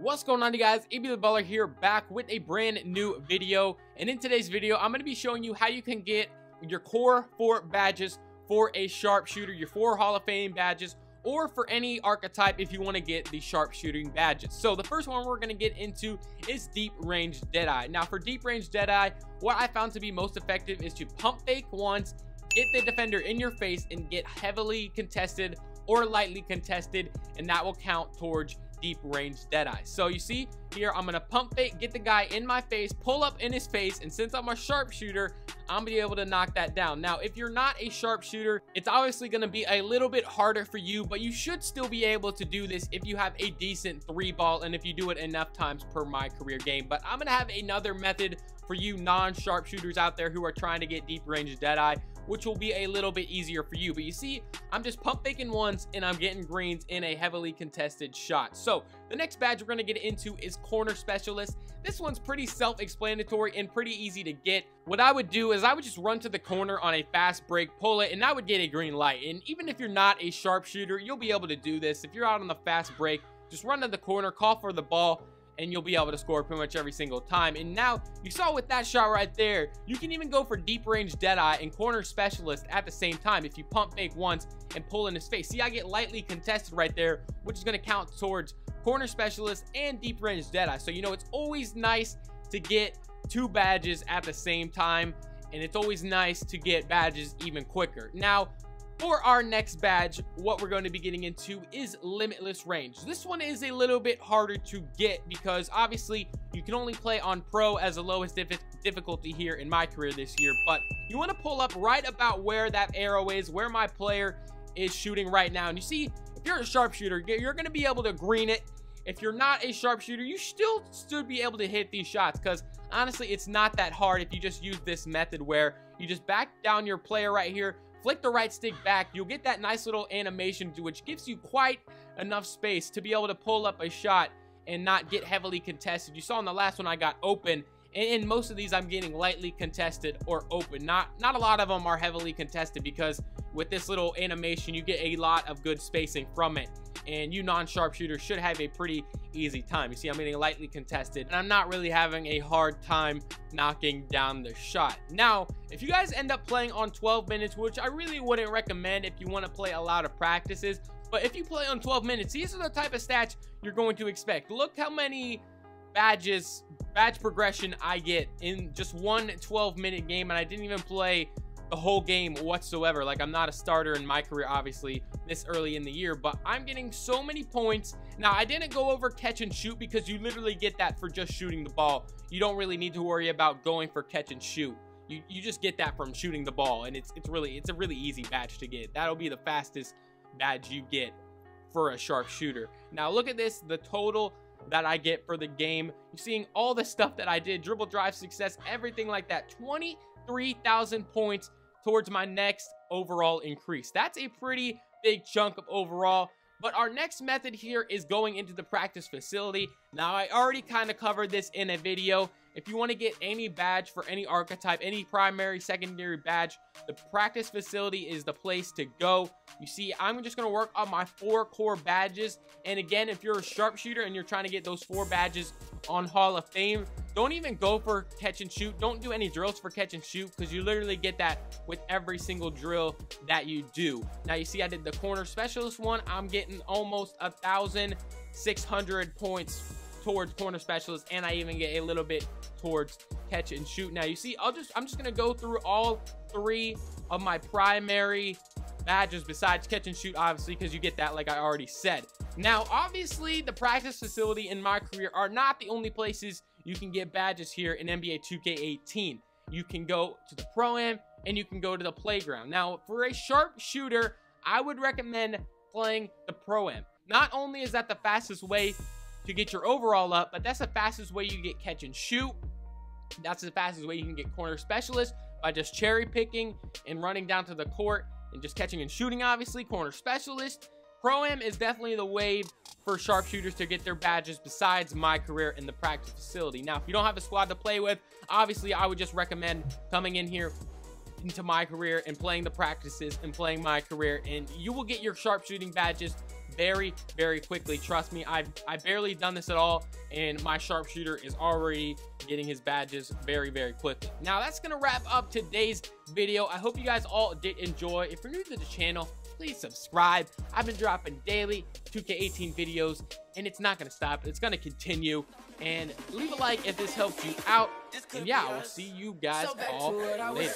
What's going on, you guys? AB the Baller here, back with a brand new video. And in today's video, I'm going to be showing you how you can get your core 4 badges for a sharpshooter, your 4 Hall of Fame badges, or for any archetype if you want to get the sharpshooting badges. So the first one we're going to get into is Deep Range Deadeye. Now for Deep Range Deadeye, what I found to be most effective is to pump fake once, get the defender in your face, and get heavily contested or lightly contested, and that will count towards Deep Range Deadeye. So you see here, I'm gonna pump fake, get the guy in my face, pull up in his face, and since I'm a sharpshooter, I'm gonna be able to knock that down. Now if you're not a sharpshooter, it's obviously gonna be a little bit harder for you, but you should still be able to do this if you have a decent 3-ball and if you do it enough times per my career game. But I'm gonna have another method for you non-sharpshooters out there who are trying to get Deep Range Deadeye, which will be a little bit easier for you. But you see, I'm just pump faking once and I'm getting greens in a heavily contested shot. So the next badge we're gonna get into is Corner Specialist. This one's pretty self-explanatory and pretty easy to get. What I would do is I would just run to the corner on a fast break, pull it, and I would get a green light. And even if you're not a sharpshooter, you'll be able to do this. If you're out on the fast break, just run to the corner, call for the ball, and you'll be able to score pretty much every single time. And now you saw with that shot right there, you can even go for Deep Range Deadeye and Corner Specialist at the same time if you pump fake once and pull in his face. See, I get lightly contested right there, which is going to count towards Corner Specialist and Deep Range Deadeye. So you know, it's always nice to get 2 badges at the same time, and it's always nice to get badges even quicker. Now for our next badge, what we're going to be getting into is Limitless Range. This one is a little bit harder to get because obviously you can only play on Pro as the lowest difficulty here in my career this year, but you want to pull up right about where that arrow is, where my player is shooting right now. And you see, if you're a sharpshooter, you're going to be able to green it. If you're not a sharpshooter, you still should be able to hit these shots because honestly, it's not that hard if you just use this method where you just back down your player right here, flick the right stick back, you'll get that nice little animation which gives you quite enough space to be able to pull up a shot and not get heavily contested. You saw in the last one I got open, and in most of these I'm getting lightly contested or open. Not a lot of them are heavily contested because with this little animation you get a lot of good spacing from it, and you non-sharpshooters should have a pretty easy time. You see, I'm getting lightly contested and I'm not really having a hard time knocking down the shot. Now if you guys end up playing on 12 minutes, which I really wouldn't recommend if you want to play a lot of practices, but if you play on 12 minutes, these are the type of stats you're going to expect. Look how many badge progression I get in just one 12-minute game, and I didn't even play the whole game whatsoever. Like, I'm not a starter in my career obviously this early in the year, but I'm getting so many points. Now I didn't go over catch and shoot because you literally get that for just shooting the ball. You don't really need to worry about going for catch and shoot. You just get that from shooting the ball, and it's a really easy badge to get. That'll be the fastest badge you get for a sharpshooter. Now look at this, the total that I get for the game. You're seeing all the stuff that I did, dribble, drive, success, everything like that. 23,000 points towards my next overall increase. That's a pretty big chunk of overall. But our next method here is going into the practice facility. Now I already kind of covered this in a video. If you want to get any badge for any archetype, any primary, secondary badge, the practice facility is the place to go. You see, I'm just going to work on my 4 core badges. And again, if you're a sharpshooter and you're trying to get those 4 badges on Hall of Fame, don't even go for catch and shoot. Don't do any drills for catch and shoot because you literally get that with every single drill that you do. Now you see I did the Corner Specialist one. I'm getting almost 1,600 points towards Corner Specialist, and I even get a little bit towards catch and shoot. Now you see, I'm just gonna go through all 3 of my primary badges besides catch and shoot, obviously, because you get that like I already said. Now obviously the practice facility in my career are not the only places you can get badges here in NBA 2K18. You can go to the Pro-Am and you can go to the playground. Now for a sharpshooter, I would recommend playing the Pro-Am. Not only is that the fastest way to get your overall up, but that's the fastest way you get catch and shoot. That's the fastest way you can get Corner Specialist, by just cherry picking and running down to the court and just catching and shooting. Obviously Corner Specialist. Pro-Am is definitely the way for sharpshooters to get their badges besides my career in the practice facility. Now if you don't have a squad to play with, obviously I would just recommend coming in here into my career and playing the practices and playing my career, and you will get your sharpshooting badges very, very quickly. Trust me, I barely done this at all, and my sharpshooter is already getting his badges very, very quickly. Now, that's gonna wrap up today's video. I hope you guys all did enjoy. If you're new to the channel, please subscribe. I've been dropping daily 2K18 videos, and it's not gonna stop. It's gonna continue. And leave a like if this helped you out. And yeah, I will see you guys all later.